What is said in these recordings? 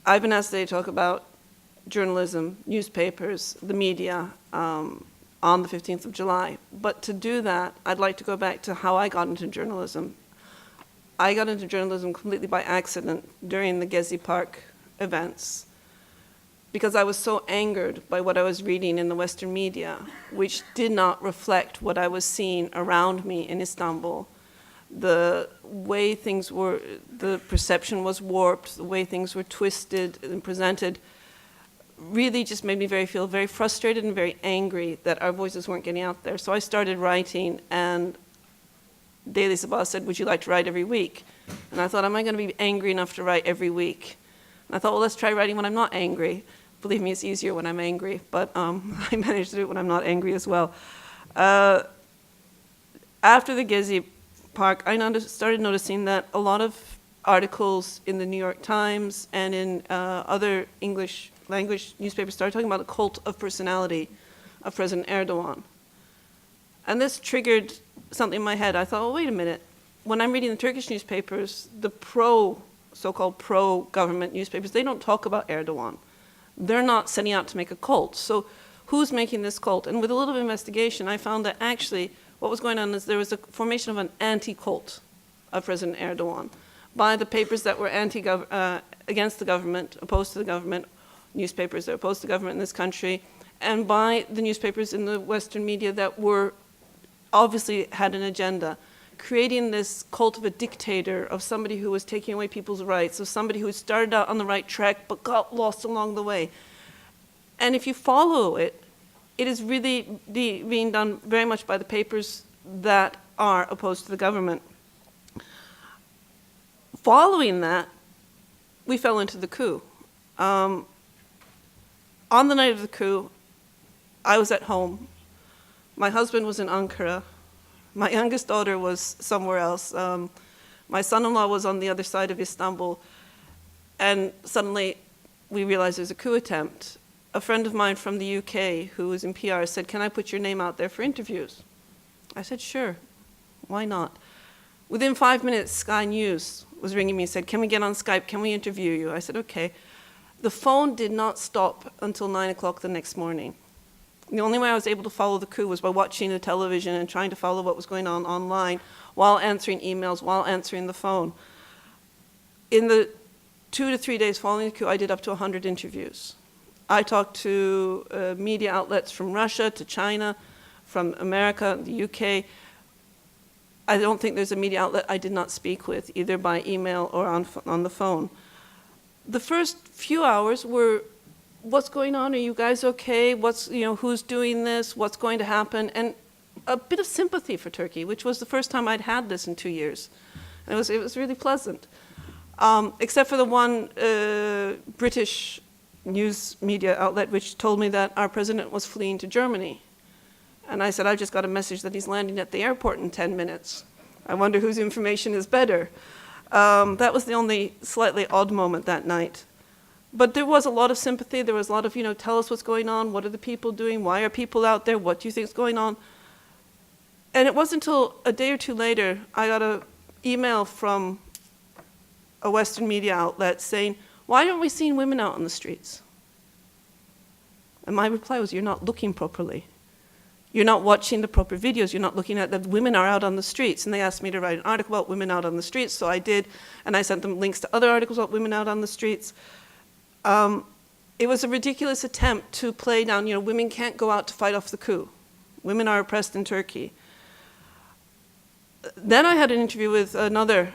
I've been asked today to talk about journalism, newspapers, the media on the 15th of July. But to do that, I'd like to go back to how I got into journalism. I got into journalism completely by accident during the Gezi Park events because I was so angered by what I was reading in the Western media, which did not reflect what I was seeing around me in Istanbul. The way things were, the perception was warped, the way things were twisted and presented really just made me feel very frustrated and very angry that our voices weren't getting out there. So I started writing, and Daily Sabah said, "Would you like to write every week?" And I thought, am I going to be angry enough to write every week? And I thought, well, let's try writing when I'm not angry. Believe me, it's easier when I'm angry, but I managed to do it when I'm not angry as well. After the Gezi Park, I started noticing that a lot of articles in the New York Times and in other English language newspapers started talking about the cult of personality of President Erdogan. And this triggered something in my head. I thought, well, wait a minute. When I'm reading the Turkish newspapers, the so-called pro-government newspapers, they don't talk about Erdogan. They're not setting out to make a cult. So who's making this cult? And with a little bit of investigation, I found that actually what was going on is there was a formation of an anti-cult of President Erdogan by the papers that were against the government, opposed to the government, newspapers that were opposed to the government in this country, and by the newspapers in the Western media that were obviously had an agenda, creating this cult of a dictator, of somebody who was taking away people's rights, of somebody who started out on the right track but got lost along the way. And if you follow it, it is really being done very much by the papers that are opposed to the government. Following that, we fell into the coup. On the night of the coup, I was at home. My husband was in Ankara. My youngest daughter was somewhere else. My son-in-law was on the other side of Istanbul. And suddenly, we realized there's a coup attempt. A friend of mine from the UK who was in PR said, "Can I put your name out there for interviews?" I said, "Sure, why not?" Within 5 minutes, Sky News was ringing me and said, "Can we get on Skype? Can we interview you?" I said, "Okay." The phone did not stop until 9 o'clock the next morning. The only way I was able to follow the coup was by watching the television and trying to follow what was going on online while answering emails, while answering the phone. In the 2 to 3 days following the coup, I did up to 100 interviews. I talked to media outlets from Russia to China, from America, the UK. I don't think there's a media outlet I did not speak with, either by email or on the phone. The first few hours were, what's going on? Are you guys okay? Who's doing this? What's going to happen? And a bit of sympathy for Turkey, which was the first time I'd had this in 2 years. And it was really pleasant. Except for the one British news media outlet which told me that our president was fleeing to Germany. And I said, "I just got a message that he's landing at the airport in 10 minutes. I wonder whose information is better." That was the only slightly odd moment that night. But there was a lot of sympathy. There was a lot of, tell us what's going on. What are the people doing? Why are people out there? What do you think is going on? And it wasn't until a day or two later, I got an email from a Western media outlet saying, "Why aren't we seeing women out on the streets?" And my reply was, "You're not looking properly. You're not watching the proper videos. You're not looking at that women are out on the streets." And they asked me to write an article about women out on the streets, so I did. And I sent them links to other articles about women out on the streets. It was a ridiculous attempt to play down, women can't go out to fight off the coup. Women are oppressed in Turkey. Then I had an interview with another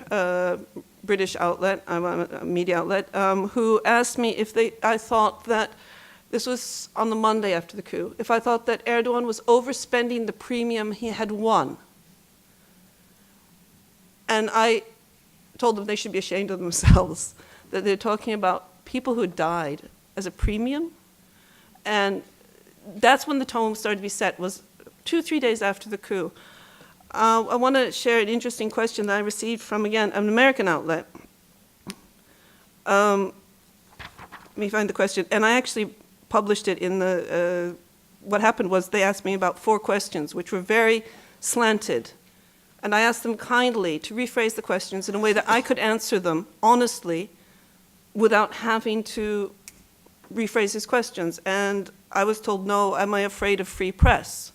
British outlet, a media outlet, who asked me if I thought that, this was on the Monday after the coup, if I thought that Erdogan was overspending the premium he had won. And I told them they should be ashamed of themselves, that they're talking about people who died as a premium. And that's when the tone started to be set, was 2-3 days after the coup. I want to share an interesting question that I received from, again, an American outlet. Let me find the question. And I actually published it in the, what happened was they asked me about 4 questions, which were very slanted. And I asked them kindly to rephrase the questions in a way that I could answer them honestly without having to rephrase his questions. And I was told, no, am I afraid of free press?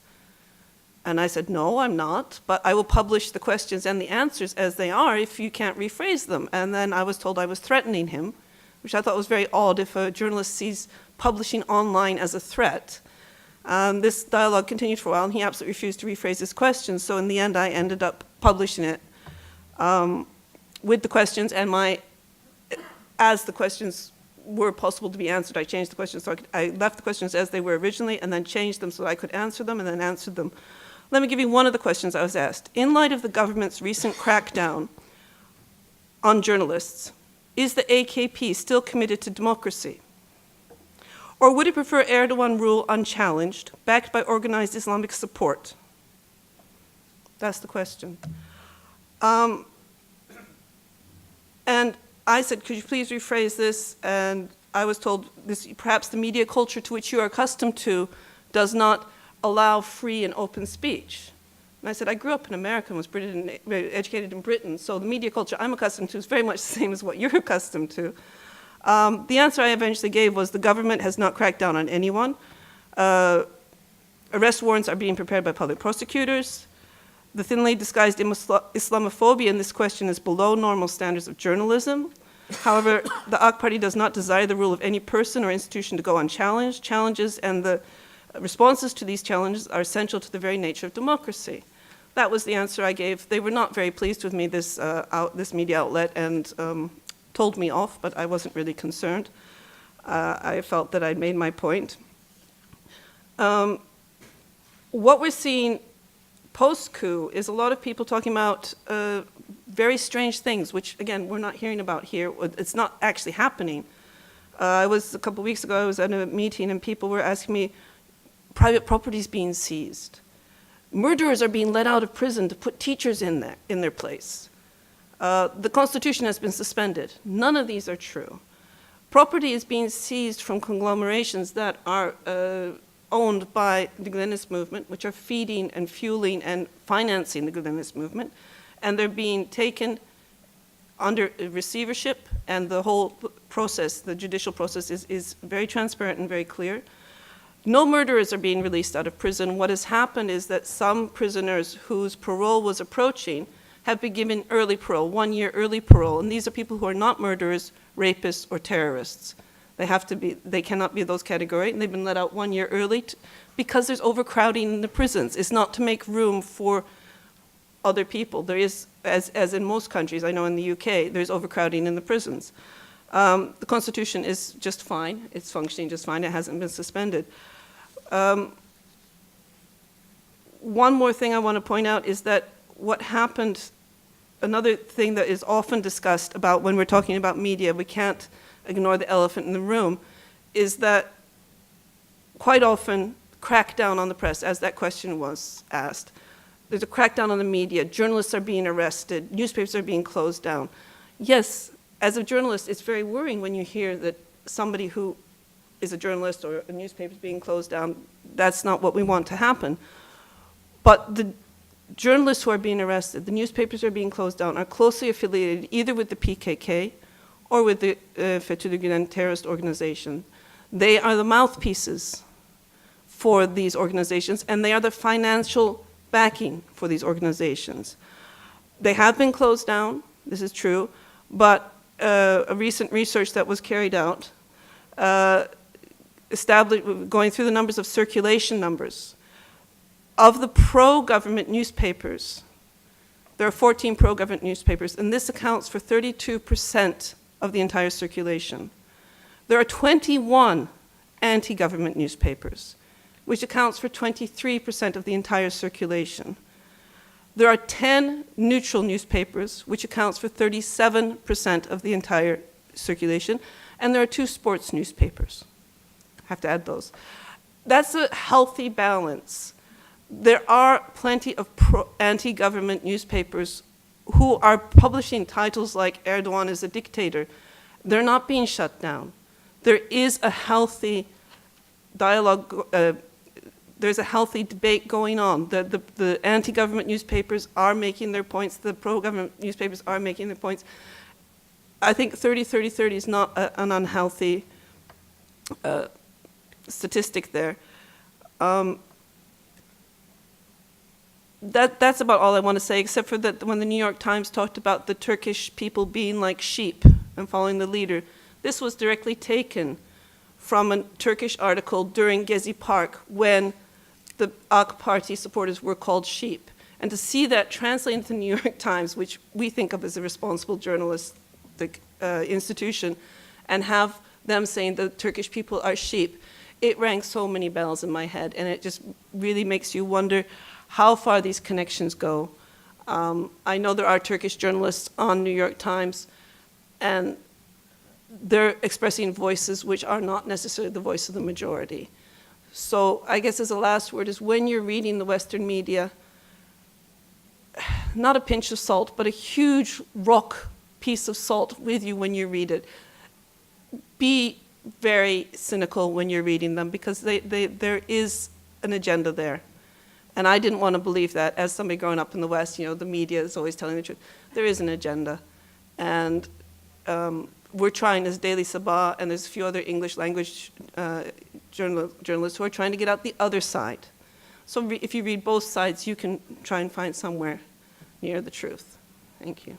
And I said, no, I'm not, but I will publish the questions and the answers as they are if you can't rephrase them. And then I was told I was threatening him, which I thought was very odd if a journalist sees publishing online as a threat. This dialogue continued for a while, and he absolutely refused to rephrase his questions. So in the end, I ended up publishing it with the questions, and as the questions were possible to be answered, I changed the questions. So I left the questions as they were originally, and then changed them so I could answer them, and then answered them. Let me give you one of the questions I was asked. In light of the government's recent crackdown on journalists, is the AKP still committed to democracy? Or would it prefer Erdogan rule unchallenged, backed by organized Islamic support? That's the question. And I said, could you please rephrase this? And I was told, perhaps the media culture to which you are accustomed to does not allow free and open speech. And I said, I grew up in America and was educated in Britain, so the media culture I'm accustomed to is very much the same as what you're accustomed to. The answer I eventually gave was the government has not cracked down on anyone. Arrest warrants are being prepared by public prosecutors. The thinly disguised Islamophobia in this question is below normal standards of journalism. However, the AK Party does not desire the rule of any person or institution to go unchallenged. Challenges and the responses to these challenges are essential to the very nature of democracy. That was the answer I gave. They were not very pleased with me, this media outlet, and told me off, but I wasn't really concerned. I felt that I'd made my point. What we're seeing post-coup is a lot of people talking about very strange things, which, again, we're not hearing about here. It's not actually happening. A couple weeks ago, I was at a meeting, and people were asking me, private property is being seized. Murderers are being let out of prison to put teachers in their place. The Constitution has been suspended. None of these are true. Property is being seized from conglomerations that are owned by the Gülenist movement, which are feeding and fueling and financing the Gülenist movement, and they're being taken under receivership, and the whole process, the judicial process, is very transparent and very clear. No murderers are being released out of prison. What has happened is that some prisoners whose parole was approaching have been given early parole, 1 year early parole, and these are people who are not murderers, rapists, or terrorists. They cannot be those categories, and they've been let out 1 year early because there's overcrowding in the prisons. It's not to make room for other people. There is, as in most countries, I know in the UK, there's overcrowding in the prisons. The Constitution is just fine. It's functioning just fine. It hasn't been suspended. One more thing I want to point out is that what happened, another thing that is often discussed about when we're talking about media, we can't ignore the elephant in the room, is that quite often crackdown on the press, as that question was asked. There's a crackdown on the media. Journalists are being arrested. Newspapers are being closed down. Yes, as a journalist, it's very worrying when you hear that somebody who is a journalist or a newspaper is being closed down. That's not what we want to happen. But the journalists who are being arrested, the newspapers who are being closed down, are closely affiliated either with the PKK or with the Fethullah Gülen terrorist organization. They are the mouthpieces for these organizations, and they are the financial backing for these organizations. They have been closed down, this is true, but a recent research that was carried out going through the numbers of circulation numbers. Of the pro-government newspapers, there are 14 pro-government newspapers, and this accounts for 32% of the entire circulation. There are 21 anti-government newspapers, which accounts for 23% of the entire circulation. There are 10 neutral newspapers, which accounts for 37% of the entire circulation, and there are 2 sports newspapers. I have to add those. That's a healthy balance. There are plenty of anti-government newspapers who are publishing titles like Erdogan is a dictator. They're not being shut down. There is a healthy dialogue, there's a healthy debate going on. The anti-government newspapers are making their points, the pro-government newspapers are making their points. I think 30-30-30 is not an unhealthy statistic there. That's about all I want to say, except for that when the New York Times talked about the Turkish people being like sheep and following the leader, this was directly taken from a Turkish article during Gezi Park when the AK Party supporters were called sheep. And to see that translated into the New York Times, which we think of as a responsible journalistic institution, and have them saying the Turkish people are sheep, it rang so many bells in my head, and it just really makes you wonder how far these connections go. I know there are Turkish journalists on New York Times, and they're expressing voices which are not necessarily the voice of the majority. So I guess as a last word is when you're reading the Western media, not a pinch of salt, but a huge rock piece of salt with you when you read it. Be very cynical when you're reading them, because there is an agenda there. And I didn't want to believe that. As somebody growing up in the West, you know, the media is always telling the truth. There is an agenda. And we're trying as Daily Sabah, and there's a few other English language journalists who are trying to get out the other side. So if you read both sides, you can try and find somewhere near the truth. Thank you.